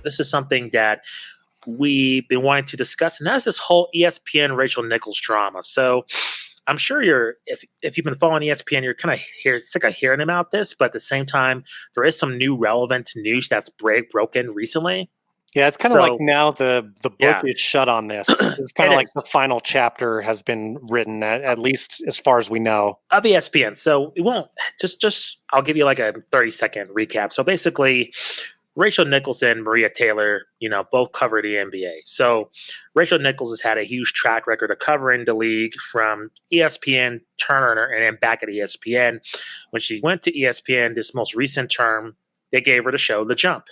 This is something that we've been wanting to discuss, and that's this whole ESPN Rachel Nichols drama. So I'm sure if you've been following ESPN, you're kind of sick of hearing about this, but at the same time, there is some new relevant news that's broken recently. Yeah, it's kind of like now the book is shut on this. It's kind of like the final chapter has been written, at least as far as we know. Of ESPN. So it won't just I'll give you like a 30-second recap. So basically, Rachel Nichols and Maria Taylor, both cover the NBA. So Rachel Nichols has had a huge track record of covering the league from ESPN, Turner, and then back at ESPN. When she went to ESPN this most recent term, they gave her the show The Jump.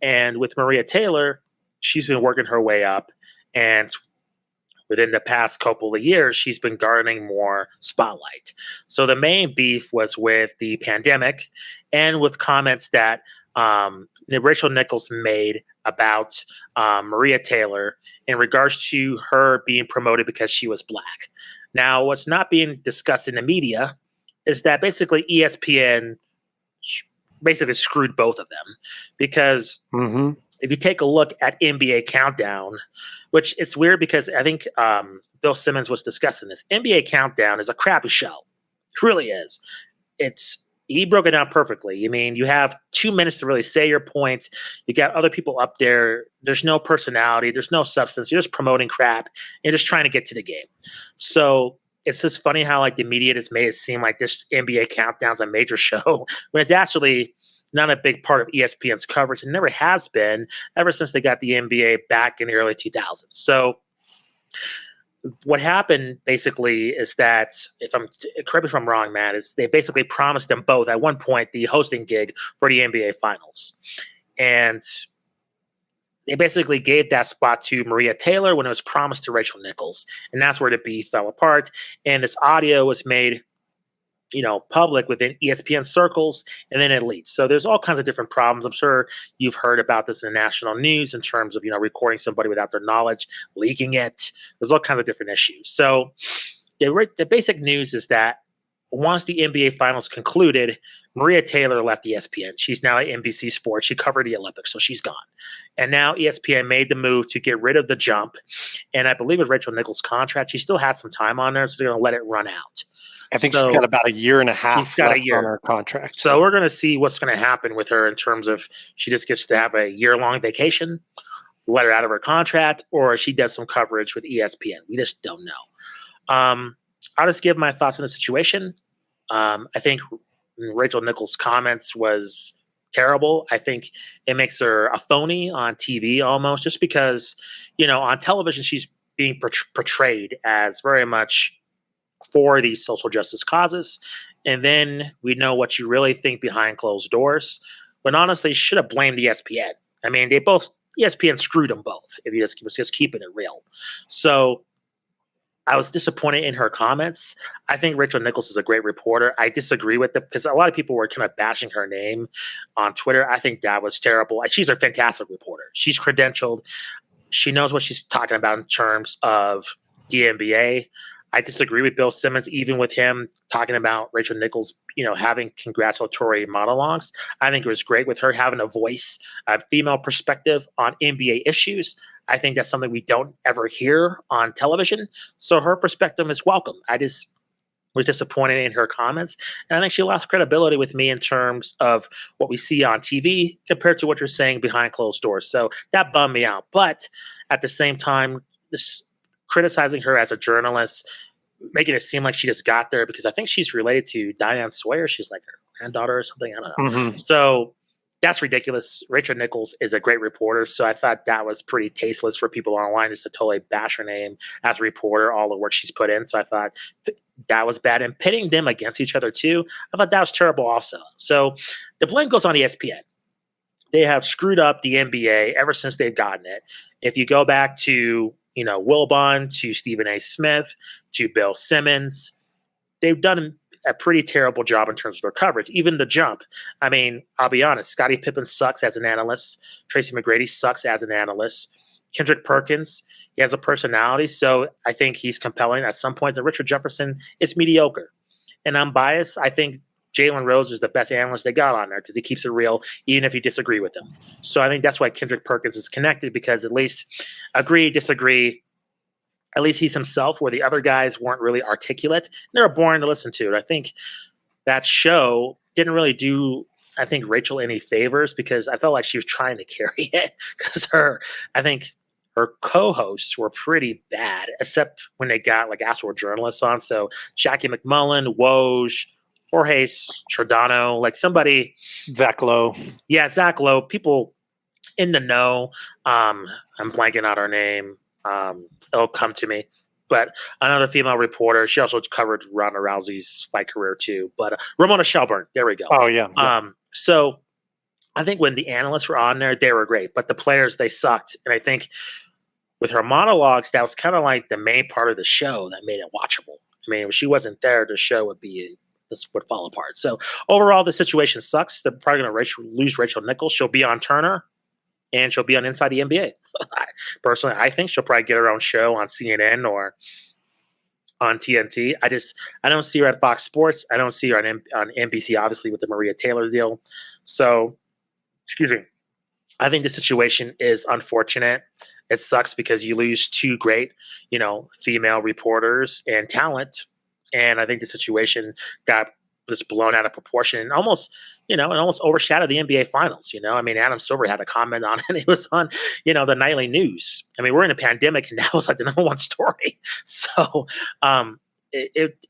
And with Maria Taylor, she's been working her way up. And within the past couple of years, she's been garnering more spotlight. So the main beef was with the pandemic and with comments that Rachel Nichols made about Maria Taylor in regards to her being promoted because she was Black. Now, what's not being discussed in the media is that basically ESPN basically screwed both of them because if you take a look at NBA Countdown, which it's weird because I think Bill Simmons was discussing this. NBA Countdown is a crappy show. It really is. He broke it down perfectly. I mean, you have 2 minutes to really say your point. You got other people up there. There's no personality. There's no substance. You're just promoting crap. You're just trying to get to the game. So it's just funny how like the media has made it seem like this NBA Countdown is a major show when it's actually not a big part of ESPN's coverage. It never has been ever since they got the NBA back in the early 2000s. So what happened basically is that, correct me if I'm wrong, Matt, is they basically promised them both at one point the hosting gig for the NBA Finals. And they basically gave that spot to Maria Taylor when it was promised to Rachel Nichols. And that's where the beef fell apart. And this audio was made public within ESPN circles, and then it leaks. So there's all kinds of different problems. I'm sure you've heard about this in the national news in terms of, recording somebody without their knowledge, leaking it. There's all kinds of different issues. So the basic news is that once the NBA Finals concluded, Maria Taylor left ESPN. She's now at NBC Sports. She covered the Olympics, so she's gone. And now ESPN made the move to get rid of The Jump. And I believe with Rachel Nichols' contract, she still has some time on there, so they're going to let it run out. I think she's got about a year and a half left on her contract. So we're going to see what's going to happen with her in terms of she just gets to have a year-long vacation, let her out of her contract, or she does some coverage with ESPN. We just don't know. I'll just give my thoughts on the situation. I think Rachel Nichols' comments was terrible. I think it makes her a phony on TV almost, just because, on television she's being portrayed as very much for these social justice causes. And then we know what you really think behind closed doors. But honestly, should have blamed ESPN. I mean, ESPN screwed them both, if you just keeping it real. So I was disappointed in her comments. I think Rachel Nichols is a great reporter. I disagree with it because a lot of people were kind of bashing her name on Twitter. I think that was terrible. She's a fantastic reporter. She's credentialed. She knows what she's talking about in terms of the NBA. I disagree with Bill Simmons, even with him talking about Rachel Nichols, having congratulatory monologues. I think it was great with her having a voice, a female perspective on NBA issues. I think that's something we don't ever hear on television. So her perspective is welcome. I just was disappointed in her comments. And I think she lost credibility with me in terms of what we see on TV compared to what you're saying behind closed doors. So that bummed me out. But at the same time, this criticizing her as a journalist, making it seem like she just got there because I think she's related to Diane Sawyer. She's like her granddaughter or something. I don't know. So that's ridiculous. Rachel Nichols is a great reporter. So I thought that was pretty tasteless for people online just to totally bash her name as a reporter, all the work she's put in. So I thought that was bad. And pitting them against each other too, I thought that was terrible also. So the blame goes on ESPN. They have screwed up the NBA ever since they've gotten it. If you go back to Wilbon, to Stephen A. Smith, to Bill Simmons, they've done a pretty terrible job in terms of their coverage. Even The Jump. I mean, I'll be honest, Scottie Pippen sucks as an analyst. Tracy McGrady sucks as an analyst. Kendrick Perkins, he has a personality, so I think he's compelling at some points. And Richard Jefferson is mediocre. And I'm biased. I think Jalen Rose is the best analyst they got on there because he keeps it real, even if you disagree with him. So I think that's why Kendrick Perkins is connected, because at least agree, disagree, at least he's himself, where the other guys weren't really articulate. They were boring to listen to. And I think that show didn't really do, I think, Rachel any favors, because I felt like she was trying to carry it, because I think her co-hosts were pretty bad, except when they got like actual journalists on. So Jackie McMullen, Woj, Jorge Giordano, like somebody. Zach Lowe. Yeah, Zach Lowe, people in the know. I'm blanking out her name. It'll come to me. But another female reporter. She also covered Ronda Rousey's fight career too. But Ramona Shelburne. There we go. Oh, yeah. So I think when the analysts were on there, they were great. But the players, they sucked. And I think with her monologues, that was kind of like the main part of the show that made it watchable. I mean, if she wasn't there, the show would fall apart. So overall, the situation sucks. They're probably going to lose Rachel Nichols. She'll be on Turner, and she'll be on Inside the NBA. Personally, I think she'll probably get her own show on CNN or on TNT. I don't see her at Fox Sports. I don't see her on NBC, obviously, with the Maria Taylor deal. So, excuse me. I think the situation is unfortunate. It sucks because you lose two great, female reporters and talent. And I think the situation got just blown out of proportion and almost overshadowed the NBA Finals. I mean, Adam Silver had a comment on it. It was on, the nightly news. I mean, we're in a pandemic, and that was like the number one story. So,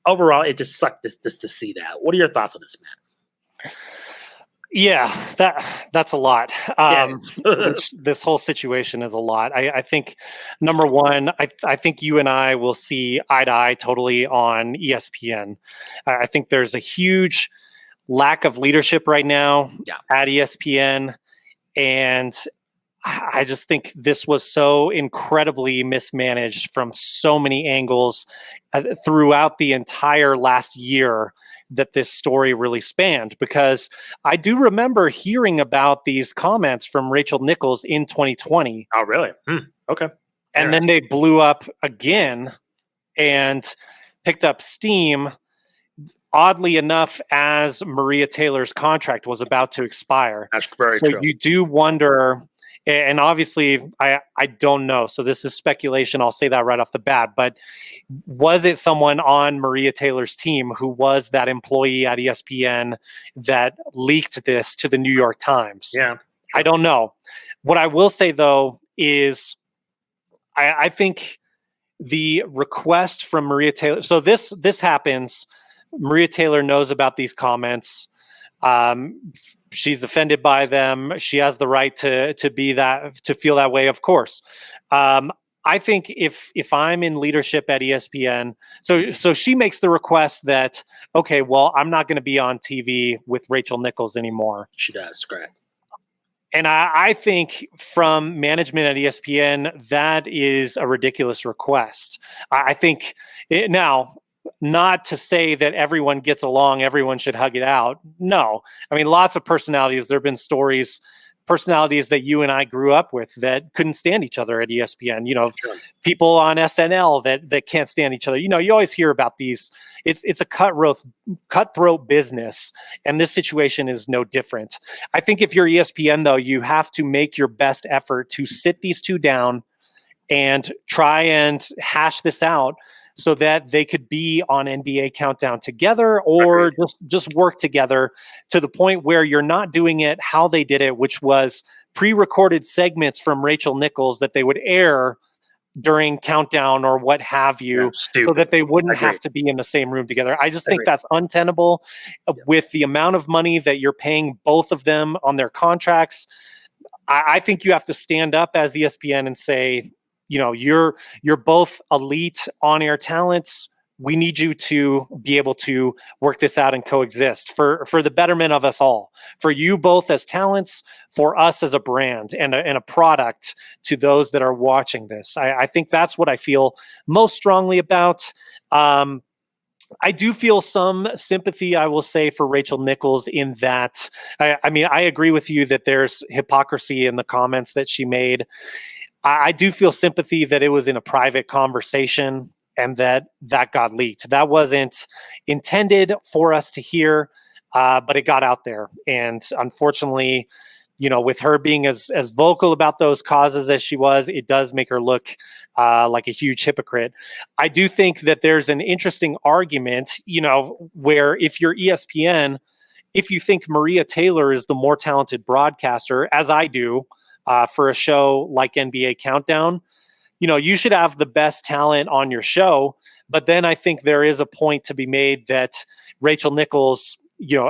overall, it just sucked just to see that. What are your thoughts on this, Matt? Yeah, that's a lot. This whole situation is a lot. I think, number one, I think you and I will see eye to eye totally on ESPN. I think there's a huge lack of leadership right now at ESPN, and I just think this was so incredibly mismanaged from so many angles throughout the entire last year that this story really spanned, because I do remember hearing about these comments from Rachel Nichols in 2020. Oh, really? Okay. And then they blew up again and picked up steam, oddly enough, as Maria Taylor's contract was about to expire. That's very true. So you do wonder, and obviously I don't know, so this is speculation, I'll say that right off the bat, but was it someone on Maria Taylor's team who was that employee at ESPN that leaked this to the New York Times? Yeah. I don't know. What I will say, though, is I think the request from Maria Taylor, so this happens, Maria Taylor knows about these comments. She's offended by them. She has the right to feel that way, of course. I think if I'm in leadership at ESPN, so she makes the request that, okay, well, I'm not going to be on TV with Rachel Nichols anymore. She does, correct. And I think from management at ESPN, that is a ridiculous request. I think now, not to say that everyone gets along, everyone should hug it out. No. I mean, lots of personalities. There have been personalities that you and I grew up with that couldn't stand each other at ESPN. Sure. People on SNL that can't stand each other. You always hear about these. It's a cutthroat business, and this situation is no different. I think if you're ESPN, though, you have to make your best effort to sit these two down and try and hash this out, so that they could be on NBA Countdown together, or just work together to the point where you're not doing it how they did it, which was pre-recorded segments from Rachel Nichols that they would air during Countdown or what have you, so that they wouldn't have to be in the same room together. I just think that's untenable with the amount of money that you're paying both of them on their contracts. I think you have to stand up as ESPN and say, you're both elite on-air talents. We need you to be able to work this out and coexist for the betterment of us all, for you both as talents, for us as a brand and a product to those that are watching this. I think that's what I feel most strongly about. I do feel some sympathy, I will say, for Rachel Nichols in that, I mean, I agree with you that there's hypocrisy in the comments that she made. I do feel sympathy that it was in a private conversation and that got leaked. That wasn't intended for us to hear. but it got out there. And unfortunately, with her being as vocal about those causes as she was, it does make her look like a huge hypocrite. I do think that there's an interesting argument, where if you're ESPN, if you think Maria Taylor is the more talented broadcaster, as I do, for a show like NBA Countdown, you should have the best talent on your show. But then I think there is a point to be made that Rachel Nichols,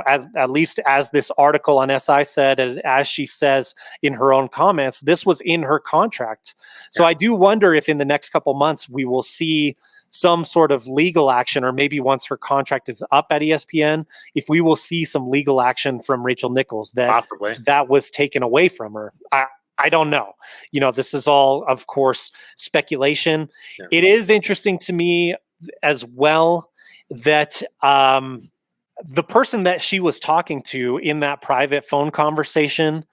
at least as this article on SI said, as she says in her own comments, this was in her contract. So I do wonder if in the next couple months we will see some sort of legal action, or maybe once her contract is up at ESPN, if we will see some legal action from Rachel Nichols that was taken away from her. I don't know. This is all, of course, speculation. Yeah. It is interesting to me as well that the person that she was talking to in that private phone conversation,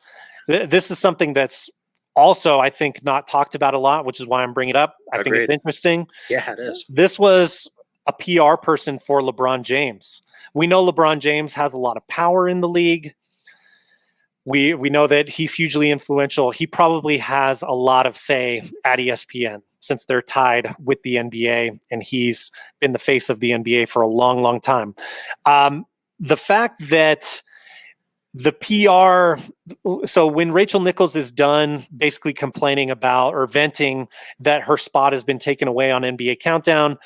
this is something that's also, I think, not talked about a lot, which is why I'm bringing it up. I think it's interesting. Yeah, it is. This was a PR person for LeBron James. We know LeBron James has a lot of power in the league. We know that he's hugely influential. He probably has a lot of say at ESPN since they're tied with the NBA, and he's been the face of the NBA for a long, long time. The fact that the PR, so when Rachel Nichols is done basically complaining about or venting that her spot has been taken away on NBA Countdown,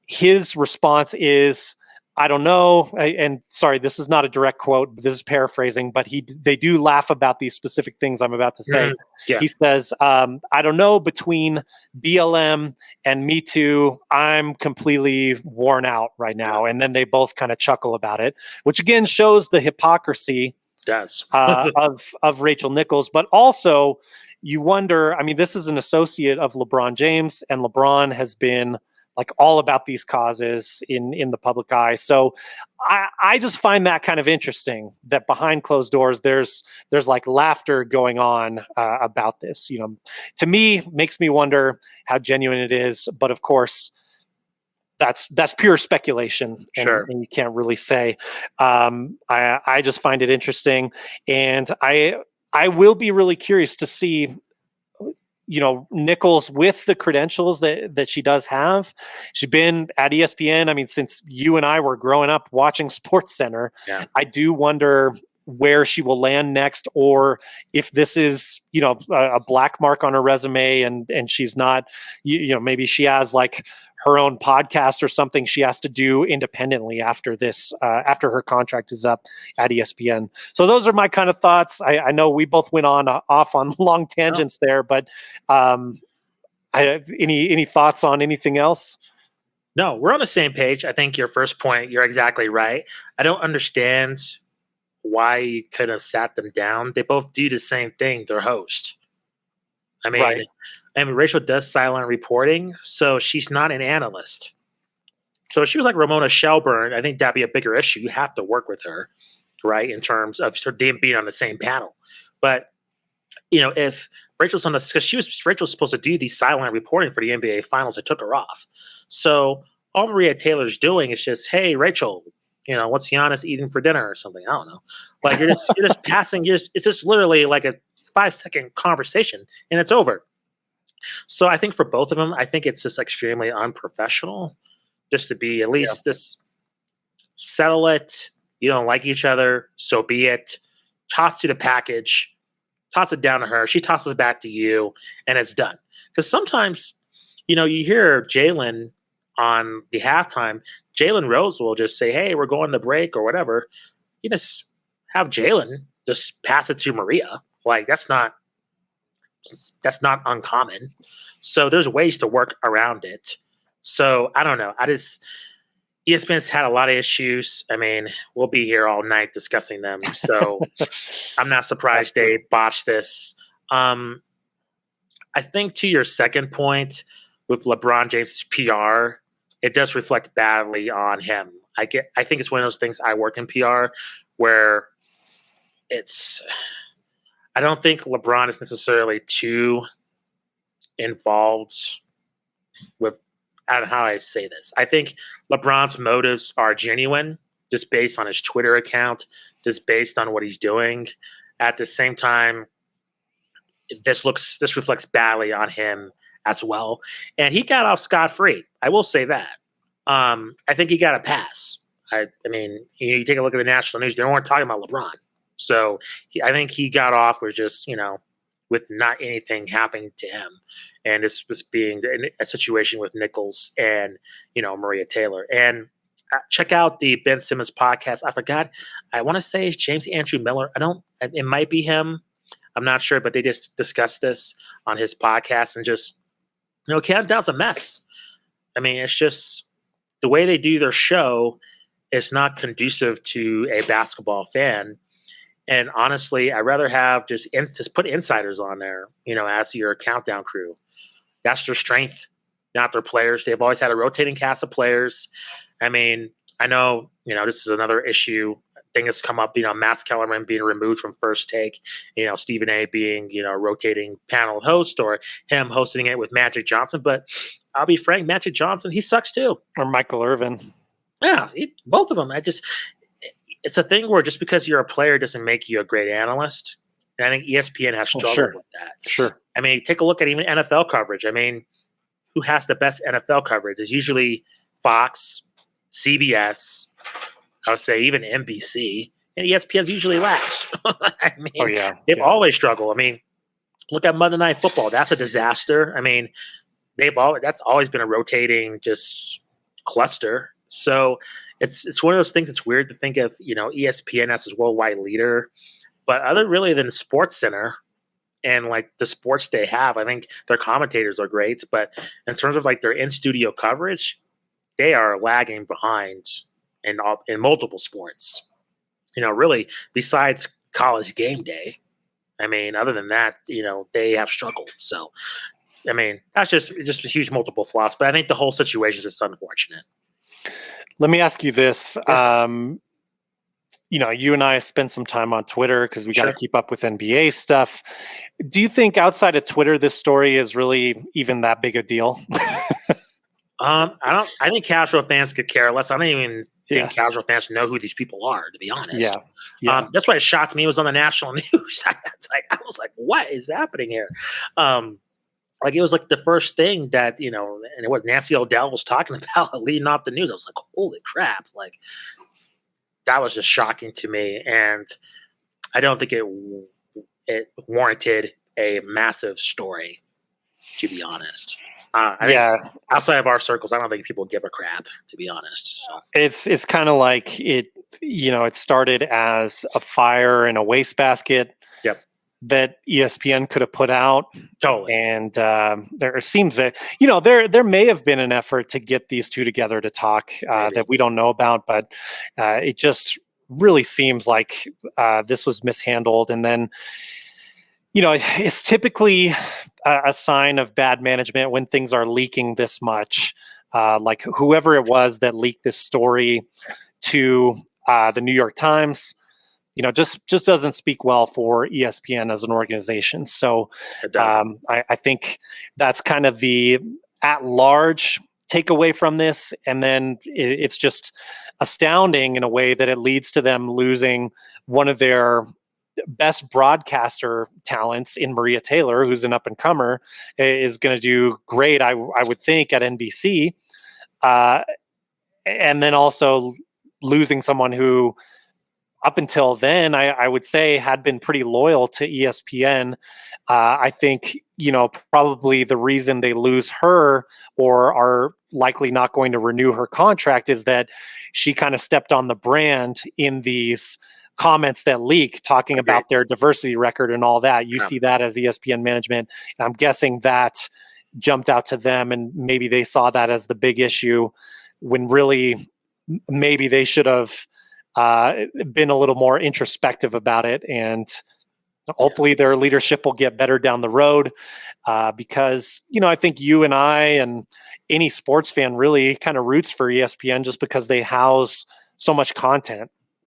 his response is, I don't know. And sorry, this is not a direct quote. This is paraphrasing, but they do laugh about these specific things I'm about to say. Yeah. He says, I don't know, between BLM and Me Too, I'm completely worn out right now. And then they both kind of chuckle about it, which again shows the hypocrisy of Rachel Nichols. But also you wonder, this is an associate of LeBron James, and LeBron has been like all about these causes in the public eye. So I just find that kind of interesting that behind closed doors, there's like laughter going on about this. To me, makes me wonder how genuine it is. But of course, that's pure speculation, and you can't really say. I just find it interesting, and I will be really curious to see Nichols with the credentials that she does have. She's been at ESPN, since you and I were growing up watching SportsCenter. Yeah. I do wonder where she will land next, or if this is, a black mark on her resume and she's not, maybe she has like her own podcast or something she has to do independently after this, after her contract is up at ESPN. So those are my kind of thoughts. I know we both went off on long tangents there, but any thoughts on anything else? No, we're on the same page. I think your first point, you're exactly right. I don't understand why you could have sat them down. They both do the same thing. They're host. Right. Rachel does silent reporting, so she's not an analyst. So if she was like Ramona Shelburne, I think that'd be a bigger issue. You have to work with her, right, in terms of her being on the same panel. But if Rachel's on because Rachel's supposed to do the silent reporting for the NBA Finals, I took her off. So all Maria Taylor's doing is just, hey, Rachel, what's Giannis eating for dinner or something? I don't know. Like you're just passing. It's just literally like a 5-second conversation, and it's over. So I think for both of them, I think it's just extremely unprofessional just to be at least just settle it. You don't like each other, so be it. Toss you the package, toss it down to her. She tosses it back to you, and it's done. Because sometimes, you hear Jalen on the halftime, Jalen Rose will just say, hey, we're going to break or whatever. You just have Jalen just pass it to Maria. Like that's not uncommon. So there's ways to work around it. So I don't know. ESPN's had a lot of issues. We'll be here all night discussing them. So I'm not surprised they botched this. I think to your second point with LeBron James' PR, it does reflect badly on him. I think it's one of those things. I work in PR where I don't think LeBron is necessarily too involved with, I don't know how I say this. I think LeBron's motives are genuine, just based on his Twitter account, just based on what he's doing. At the same time, this reflects badly on him as well. And he got off scot-free. I will say that. I think he got a pass. I mean, you take a look at the national news; they weren't talking about LeBron. So I think he got off with just with not anything happening to him, and this was being a situation with Nichols and Maria Taylor. And check out the Ben Simmons podcast. I forgot. I want to say it's James Andrew Miller. It might be him. I'm not sure, but they just discussed this on his podcast, and just Countdown's a mess. I mean, it's just the way they do their show is not conducive to a basketball fan. And honestly, I'd rather have just put insiders on there, as your countdown crew. That's their strength, not their players. They've always had a rotating cast of players. I mean, I know, this is another issue. Thing has come up, Matt Kellerman being removed from First Take, Stephen A being, rotating panel host, or him hosting it with Magic Johnson. But I'll be frank, Magic Johnson, he sucks too. Or Michael Irvin. Yeah, both of them. It's a thing where just because you're a player doesn't make you a great analyst. And I think ESPN has struggled with that. Sure. I mean, take a look at even NFL coverage. I mean, who has the best NFL coverage? It's usually Fox, CBS, I would say even NBC, and ESPN's usually last. I mean, they've always struggled. I mean, look at Monday Night Football. That's a disaster. I mean, that's always been a rotating just cluster. So it's one of those things. It's weird to think of ESPN as his worldwide leader, but other really than Sports Center and like the sports they have, I think their commentators are great. But in terms of like their in studio coverage, they are lagging behind in multiple sports. Really besides College Game Day. I mean, other than that, they have struggled. So, I mean, that's just a huge multiple flaws. But I think the whole situation is just unfortunate. Let me ask you this. You and I spend some time on Twitter because we got to keep up with NBA stuff. Do you think outside of Twitter, this story is really even that big a deal? I think casual fans could care less. I don't even think casual fans know who these people are, to be honest. Yeah. That's why it shocked me. It was on the national news. I was like, what is happening here? Like it was like the first thing that, and what Nancy O'Dell was talking about leading off the news. I was like, holy crap. Like that was just shocking to me. And I don't think it warranted a massive story, to be honest. I think outside of our circles, I don't think people give a crap, to be honest. So. It's kind of like it started as a fire in a wastebasket. Yep. That ESPN could have put out. Totally. And there seems that, there may have been an effort to get these two together to talk that we don't know about, but it just really seems like this was mishandled. And then, it's typically a sign of bad management when things are leaking this much. Like whoever it was that leaked this story to the New York Times, just doesn't speak well for ESPN as an organization. So I think that's kind of the at-large takeaway from this. And then it's just astounding in a way that it leads to them losing one of their best broadcaster talents in Maria Taylor, who's an up-and-comer, is going to do great, I would think, at NBC. And then also losing someone who, up until then, I would say had been pretty loyal to ESPN. I think, probably the reason they lose her or are likely not going to renew her contract is that she kind of stepped on the brand in these comments that leak, talking about their diversity record and all that. You see that as ESPN management. And I'm guessing that jumped out to them, and maybe they saw that as the big issue when really maybe they should have been a little more introspective about it, and hopefully their leadership will get better down the road, because I think you and I and any sports fan really kind of roots for ESPN just because they house so much content.